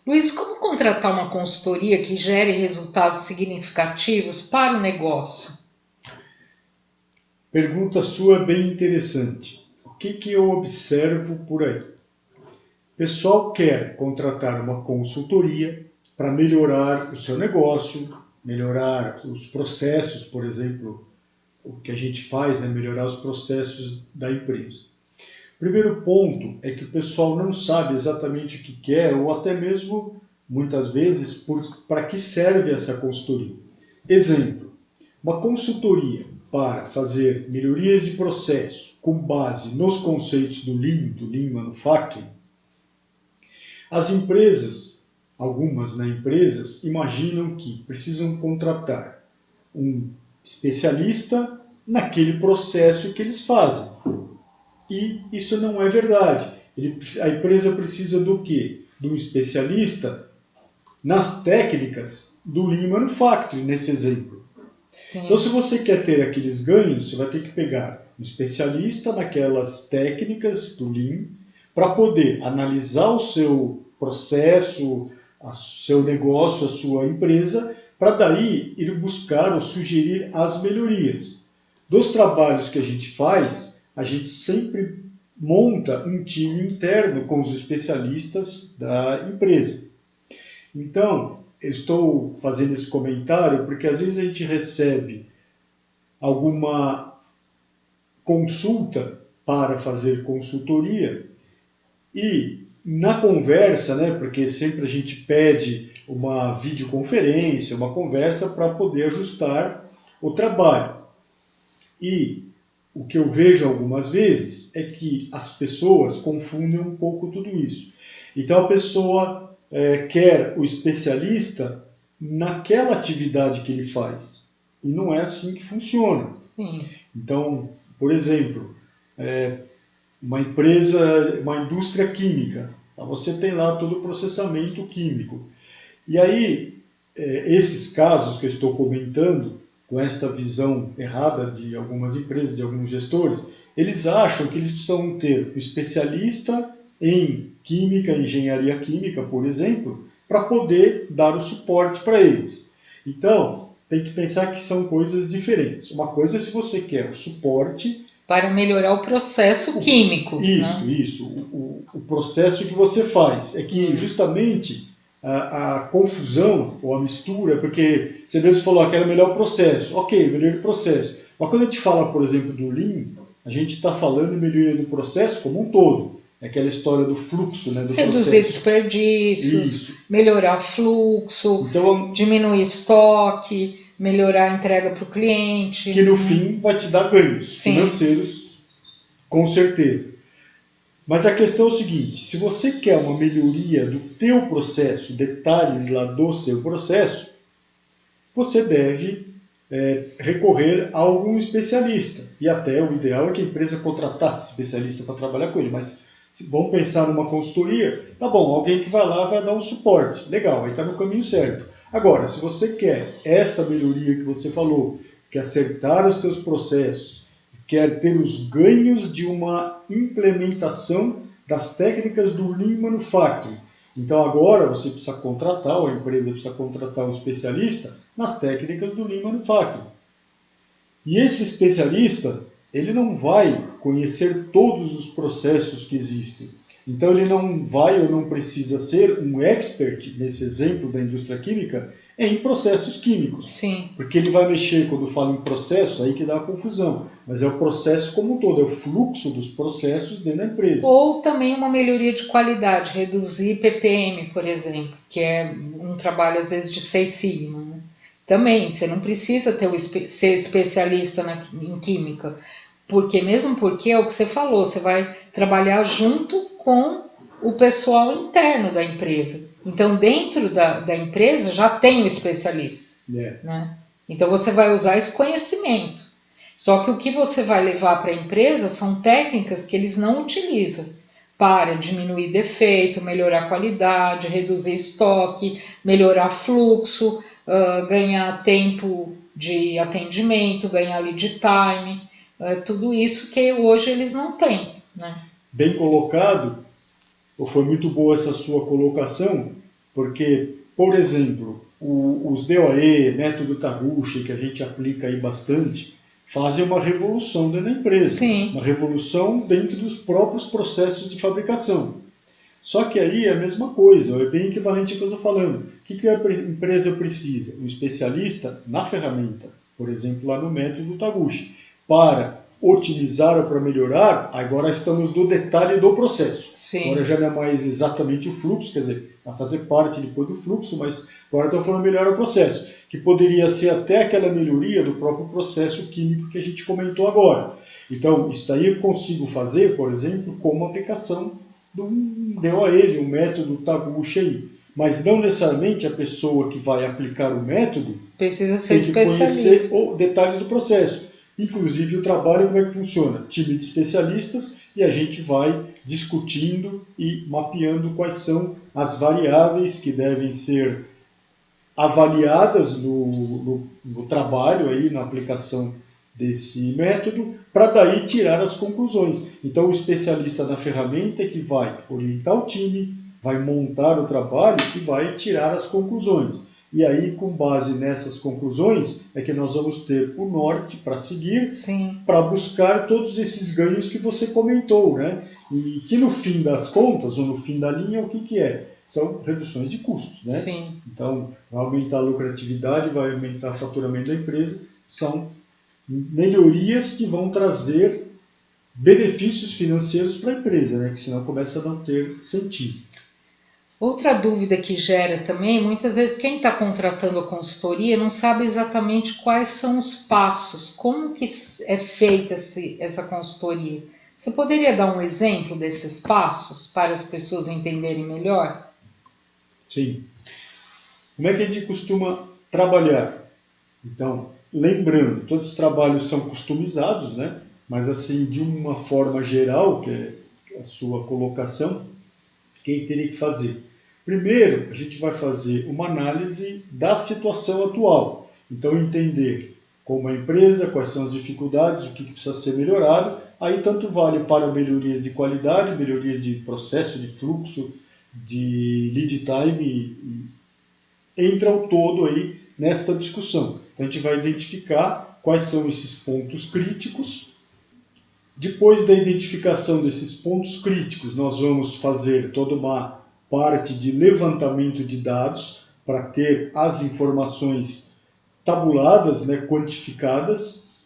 Luiz, como contratar uma consultoria que gere resultados significativos para o negócio? Pergunta sua é bem interessante. O que eu observo por aí? O pessoal quer contratar uma consultoria para melhorar o seu negócio, melhorar os processos, por exemplo, o que a gente faz é melhorar os processos da empresa. O primeiro ponto é que o pessoal não sabe exatamente o que quer ou até mesmo, muitas vezes, para que serve essa consultoria. Exemplo, uma consultoria para fazer melhorias de processo com base nos conceitos do Lean Manufacturing. As empresas, algumas empresas, imaginam que precisam contratar um especialista naquele processo que eles fazem. E isso não é verdade. A empresa precisa do quê? De um especialista nas técnicas do Lean Manufacturing, nesse exemplo. Sim. Então, se você quer ter aqueles ganhos, você vai ter que pegar um especialista naquelas técnicas do Lean para poder analisar o seu processo, o seu negócio, a sua empresa, para daí ir buscar ou sugerir as melhorias. Dos trabalhos que a gente faz, a gente sempre monta um time interno com os especialistas da empresa. Então, eu estou fazendo esse comentário porque às vezes a gente recebe alguma consulta para fazer consultoria e na conversa, porque sempre a gente pede uma videoconferência, uma conversa para poder ajustar o trabalho. E o que eu vejo algumas vezes é que as pessoas confundem um pouco tudo isso. Então a pessoa quer o especialista naquela atividade que ele faz. E não é assim que funciona. Sim. Então, por exemplo, uma empresa, uma indústria química, você tem lá todo o processamento químico. E aí, esses casos que eu estou comentando, com esta visão errada de algumas empresas, de alguns gestores, eles acham que eles precisam ter um especialista em química, engenharia química, por exemplo, para poder dar o suporte para eles. Então, tem que pensar que são coisas diferentes. Uma coisa é se você quer o suporte para melhorar o processo químico. Isso. O processo que você faz. É que justamente a confusão ou a mistura, porque você mesmo falou que era melhor o processo. Ok, melhor o processo. Mas quando a gente fala, por exemplo, do Lean, a gente está falando em melhoria do processo como um todo. É aquela história do fluxo, do reduzir processo. Desperdícios, melhorar fluxo, então, diminuir estoque, melhorar a entrega para o cliente. Que no fim vai te dar ganhos financeiros, com certeza. Mas a questão é o seguinte, se você quer uma melhoria do teu processo, detalhes lá do seu processo, você deve recorrer a algum especialista. E até o ideal é que a empresa contratasse especialista para trabalhar com ele, mas vamos pensar numa consultoria, tá bom, alguém que vai lá vai dar um suporte, legal, aí está no caminho certo. Agora, se você quer essa melhoria que você falou, quer acertar os teus processos, quer ter os ganhos de uma implementação das técnicas do Lean Manufacturing, então agora você precisa contratar, ou a empresa precisa contratar um especialista nas técnicas do Lean Manufacturing. E esse especialista, ele não vai conhecer todos os processos que existem. Então ele não vai ou não precisa ser um expert, nesse exemplo da indústria química, em processos químicos. Sim. Porque ele vai mexer, quando fala em processo, aí que dá a confusão. Mas é o processo como um todo, é o fluxo dos processos dentro da empresa. Ou também uma melhoria de qualidade, reduzir ppm, por exemplo, que é um trabalho às vezes de 6 sigma. Né? Também, você não precisa ser especialista em química. Mesmo porque é o que você falou, você vai trabalhar junto com o pessoal interno da empresa. Então, dentro da empresa já tem o especialista. Né? Então, você vai usar esse conhecimento. Só que o que você vai levar para a empresa são técnicas que eles não utilizam para diminuir defeito, melhorar a qualidade, reduzir estoque, melhorar fluxo, ganhar tempo de atendimento, ganhar lead time. Tudo isso que hoje eles não têm. Né? Bem colocado, foi muito boa essa sua colocação, Porque, por exemplo, os DOE, método Taguchi, que a gente aplica aí bastante, fazem uma revolução dentro da empresa. Sim. Uma revolução dentro dos próprios processos de fabricação. Só que aí é a mesma coisa, é bem equivalente ao que eu estou falando. O que a empresa precisa? Um especialista na ferramenta, por exemplo, lá no método Taguchi. Para otimizar ou para melhorar, agora estamos no detalhe do processo. Sim. Agora já não é mais exatamente o fluxo, quer dizer, vai fazer parte depois do fluxo, mas agora estamos falando melhorar o processo, que poderia ser até aquela melhoria do próprio processo químico que a gente comentou agora. Então, isso daí eu consigo fazer, por exemplo, com uma aplicação de um DOE, de um método Taguchi aí. Mas não necessariamente a pessoa que vai aplicar o método precisa ser especialista. Conhecer os detalhes do processo. Inclusive o trabalho, como é que funciona? Time de especialistas, e a gente vai discutindo e mapeando quais são as variáveis que devem ser avaliadas no trabalho, aí, na aplicação desse método, para daí tirar as conclusões. Então o especialista na ferramenta é que vai orientar o time, vai montar o trabalho e vai tirar as conclusões. E aí, com base nessas conclusões, é que nós vamos ter o norte para seguir, para buscar todos esses ganhos que você comentou, né? E que no fim das contas, ou no fim da linha, o que é? São reduções de custos, né? Sim. Então, vai aumentar a lucratividade, vai aumentar o faturamento da empresa, são melhorias que vão trazer benefícios financeiros para a empresa, né? Que senão começa a não ter sentido. Outra dúvida que gera também, muitas vezes quem está contratando a consultoria não sabe exatamente quais são os passos, como que é feita essa consultoria. Você poderia dar um exemplo desses passos para as pessoas entenderem melhor? Sim. Como é que a gente costuma trabalhar? Então, lembrando, todos os trabalhos são customizados, né? Mas assim, de uma forma geral, que é a sua colocação, quem teria que fazer? Primeiro, a gente vai fazer uma análise da situação atual. Então, entender como a empresa, quais são as dificuldades, o que precisa ser melhorado. Aí, tanto vale para melhorias de qualidade, melhorias de processo, de fluxo, de lead time, entra o todo aí nesta discussão. Então, a gente vai identificar quais são esses pontos críticos. Depois da identificação desses pontos críticos, nós vamos fazer toda uma parte de levantamento de dados para ter as informações tabuladas, né, quantificadas.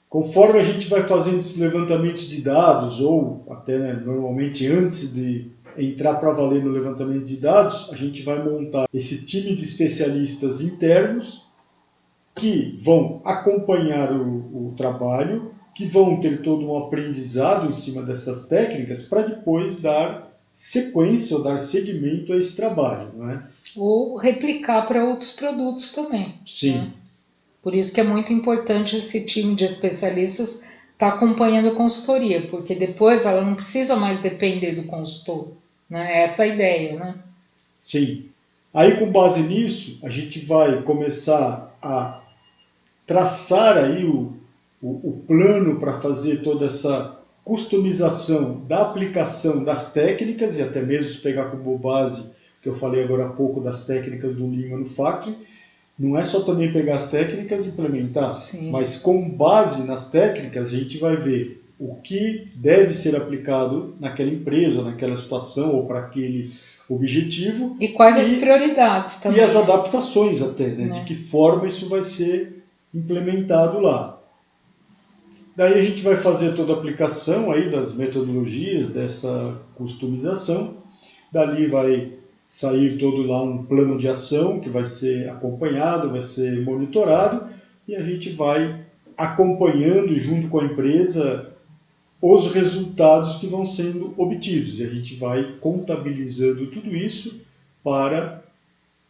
Conforme a gente vai fazendo esses levantamentos de dados, ou até normalmente antes de entrar para valer no levantamento de dados, a gente vai montar esse time de especialistas internos que vão acompanhar o trabalho, que vão ter todo um aprendizado em cima dessas técnicas para depois dar sequência ou dar seguimento a esse trabalho, não é? Ou replicar para outros produtos também. Sim. Né? Por isso que é muito importante esse time de especialistas estar acompanhando a consultoria, porque depois ela não precisa mais depender do consultor. Né? Essa é a ideia, né? Sim. Aí, com base nisso, a gente vai começar a traçar aí o plano para fazer toda essa customização da aplicação das técnicas, e até mesmo se pegar como base, que eu falei agora há pouco das técnicas do Lean Manufacturing, não é só também pegar as técnicas e implementar, Sim. Mas com base nas técnicas a gente vai ver o que deve ser aplicado naquela empresa, naquela situação ou para aquele objetivo. E quais as prioridades também. E as adaptações até, né? De que forma isso vai ser implementado lá. Daí a gente vai fazer toda a aplicação aí das metodologias dessa customização. Dali vai sair todo lá um plano de ação que vai ser acompanhado, vai ser monitorado e a gente vai acompanhando junto com a empresa os resultados que vão sendo obtidos. E a gente vai contabilizando tudo isso para,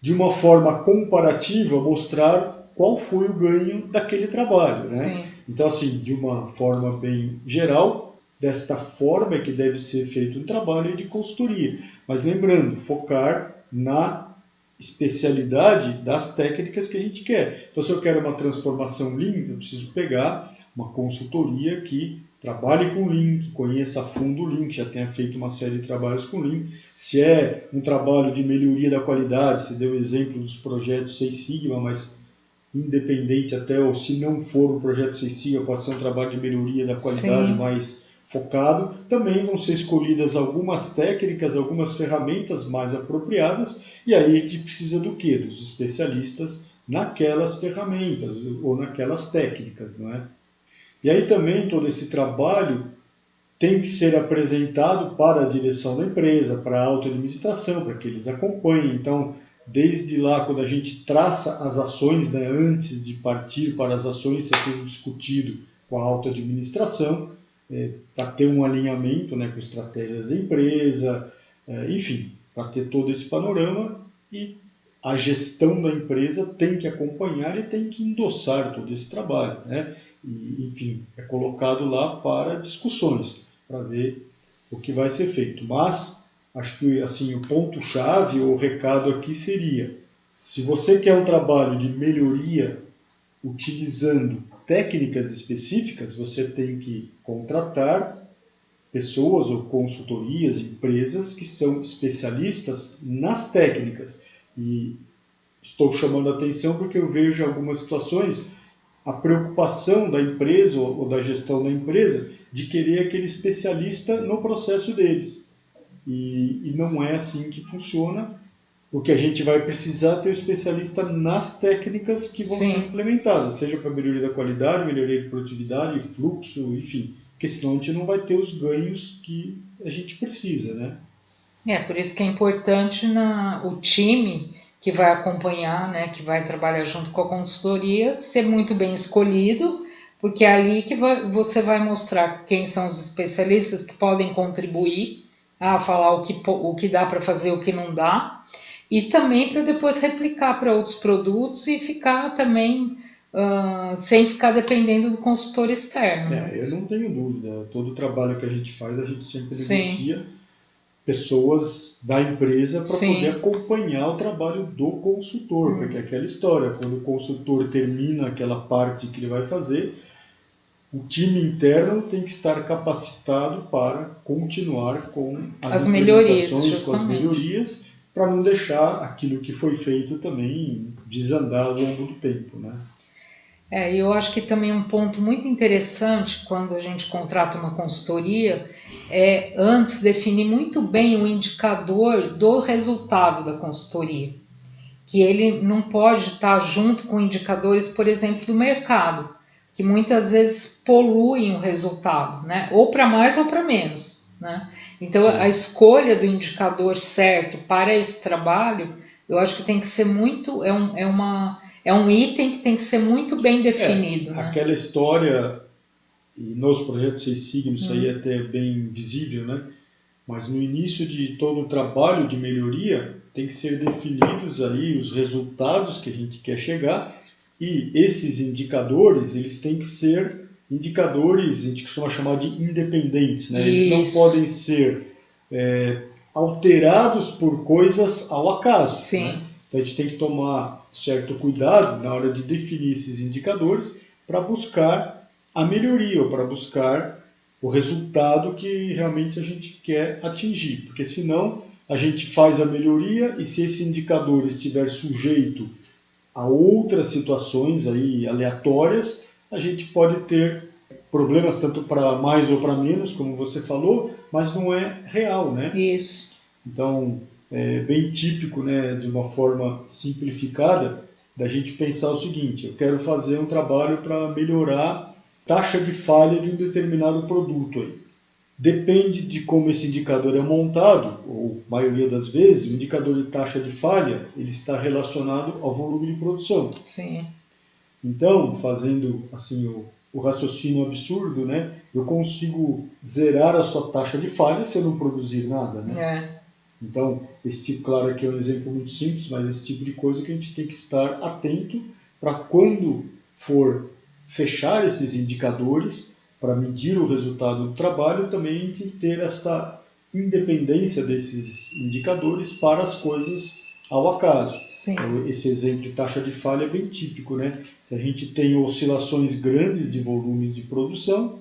de uma forma comparativa, mostrar qual foi o ganho daquele trabalho, né? Sim. Então, assim, de uma forma bem geral, desta forma é que deve ser feito um trabalho de consultoria. Mas lembrando, focar na especialidade das técnicas que a gente quer. Então, se eu quero uma transformação Lean, eu preciso pegar uma consultoria que trabalhe com Lean, que conheça a fundo o Lean, que já tenha feito uma série de trabalhos com Lean. Se é um trabalho de melhoria da qualidade, você deu o exemplo dos projetos Six Sigma, mas independente até, ou se não for um projeto Six Sigma, pode ser um trabalho de melhoria da qualidade Sim. mais focado. Também vão ser escolhidas algumas técnicas, algumas ferramentas mais apropriadas, e aí a gente precisa do quê? Dos especialistas naquelas ferramentas ou naquelas técnicas, não é? E aí também todo esse trabalho tem que ser apresentado para a direção da empresa, para a alta administração, para que eles acompanhem. Então, desde lá, quando a gente traça as ações, né, antes de partir para as ações, isso é tudo discutido com a alta administração, para ter um alinhamento, né, com estratégias da empresa, enfim, para ter todo esse panorama, e a gestão da empresa tem que acompanhar e tem que endossar todo esse trabalho, né? E, enfim, é colocado lá para discussões, para ver o que vai ser feito. Mas acho que assim, o ponto-chave, o recado aqui seria: se você quer um trabalho de melhoria utilizando técnicas específicas, você tem que contratar pessoas ou consultorias, empresas que são especialistas nas técnicas. E estou chamando a atenção porque eu vejo algumas situações a preocupação da empresa ou da gestão da empresa de querer aquele especialista no processo deles. E não é assim que funciona. O que a gente vai precisar é ter o especialista nas técnicas que vão ser implementadas, seja para melhoria da qualidade, melhoria de produtividade, fluxo, enfim. Porque senão a gente não vai ter os ganhos que a gente precisa, né? Por isso que é importante o time que vai acompanhar, né, que vai trabalhar junto com a consultoria, ser muito bem escolhido, porque é ali que você vai mostrar quem são os especialistas que podem contribuir a falar o que dá para fazer, o que não dá, e também para depois replicar para outros produtos e ficar também sem ficar dependendo do consultor externo. Eu não tenho dúvida, todo o trabalho que a gente faz, a gente sempre negocia pessoas da empresa para poder acompanhar o trabalho do consultor, porque é aquela história, quando o consultor termina aquela parte que ele vai fazer, o time interno tem que estar capacitado para continuar com as implementações, com as melhorias, para não deixar aquilo que foi feito também desandar ao longo do tempo, né? Eu acho que também um ponto muito interessante quando a gente contrata uma consultoria é antes definir muito bem o indicador do resultado da consultoria, que ele não pode estar junto com indicadores, por exemplo, do mercado, que muitas vezes poluem o resultado, né? Ou para mais ou para menos, né? Então a escolha do indicador certo para esse trabalho, eu acho que tem que ser muito, é um item que tem que ser muito bem definido. Né? Aquela história, e nos projetos Six Sigma isso aí é até bem visível, né? Mas no início de todo o trabalho de melhoria, tem que ser definidos aí os resultados que a gente quer chegar, e esses indicadores, eles têm que ser indicadores, a gente costuma chamar de independentes, né? Eles não podem ser alterados por coisas ao acaso. Sim. Né? Então a gente tem que tomar certo cuidado na hora de definir esses indicadores para buscar a melhoria, ou para buscar o resultado que realmente a gente quer atingir. Porque senão a gente faz a melhoria e se esse indicador estiver sujeito a outras situações aí aleatórias, a gente pode ter problemas tanto para mais ou para menos, como você falou, mas não é real, né? Isso. Então, é bem típico, né, de uma forma simplificada, da gente pensar o seguinte: eu quero fazer um trabalho para melhorar a taxa de falha de um determinado produto aí. Depende de como esse indicador é montado, ou a maioria das vezes, o indicador de taxa de falha ele está relacionado ao volume de produção. Sim. Então, fazendo assim o raciocínio absurdo, né, eu consigo zerar a sua taxa de falha se eu não produzir nada, né? Então, esse tipo, claro que é um exemplo muito simples, mas esse tipo de coisa que a gente tem que estar atento para quando for fechar esses indicadores, para medir o resultado do trabalho, também a gente ter essa independência desses indicadores para as coisas ao acaso. Então, esse exemplo de taxa de falha é bem típico, né? Se a gente tem oscilações grandes de volumes de produção,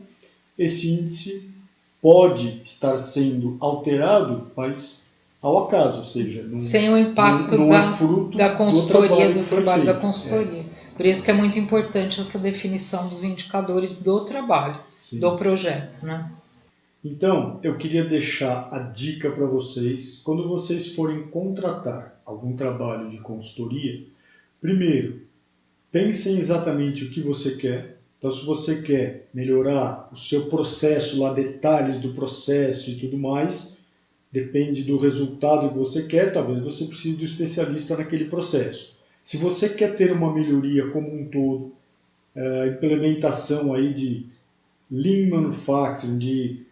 esse índice pode estar sendo alterado, mas ao acaso, ou seja, sem o impacto não é fruto da consultoria, do trabalho da feito. consultoria. Por isso que é muito importante essa definição dos indicadores do trabalho, Sim. do projeto, né? Então, eu queria deixar a dica para vocês, quando vocês forem contratar algum trabalho de consultoria, primeiro, pensem exatamente o que você quer. Então, se você quer melhorar o seu processo, lá detalhes do processo e tudo mais, depende do resultado que você quer, talvez você precise do especialista naquele processo. Se você quer ter uma melhoria como um todo, implementação aí de Lean Manufacturing, de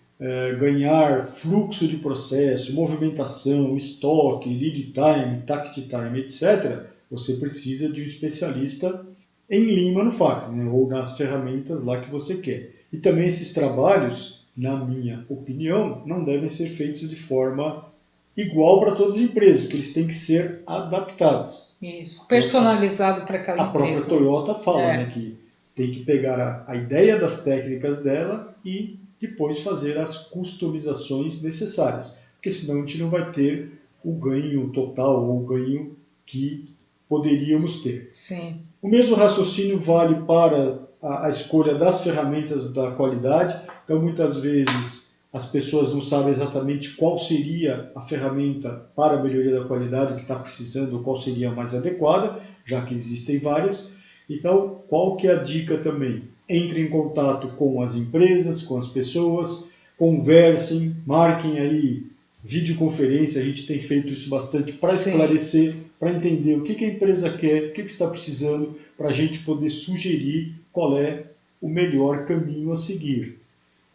ganhar fluxo de processo, movimentação, estoque, lead time, tact time, etc., você precisa de um especialista em Lean Manufacturing, né, ou nas ferramentas lá que você quer. E também esses trabalhos, na minha opinião, não devem ser feitos de forma igual para todas as empresas, porque eles têm que ser adaptados. Isso, personalizado para cada empresa. A própria Toyota fala, né, que tem que pegar a ideia das técnicas dela e depois fazer as customizações necessárias, porque senão a gente não vai ter o ganho total ou o ganho que poderíamos ter. Sim. O mesmo raciocínio vale para a escolha das ferramentas da qualidade. Então, muitas vezes, as pessoas não sabem exatamente qual seria a ferramenta para a melhoria da qualidade que está precisando, ou qual seria a mais adequada, já que existem várias. Então, qual que é a dica também? Entre em contato com as empresas, com as pessoas, conversem, marquem aí videoconferência, a gente tem feito isso bastante para esclarecer, para entender o que a empresa quer, o que está precisando, para a gente poder sugerir qual é o melhor caminho a seguir.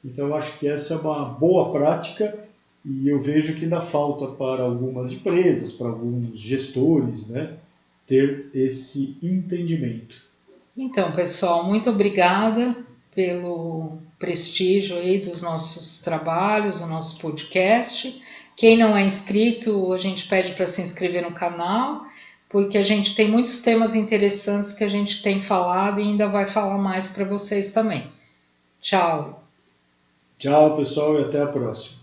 Então, eu acho que essa é uma boa prática e eu vejo que ainda falta para algumas empresas, para alguns gestores, né, ter esse entendimento. Então, pessoal, muito obrigada pelo prestígio aí dos nossos trabalhos, do nosso podcast. Quem não é inscrito, a gente pede para se inscrever no canal, porque a gente tem muitos temas interessantes que a gente tem falado e ainda vai falar mais para vocês também. Tchau! Tchau, pessoal, e até a próxima.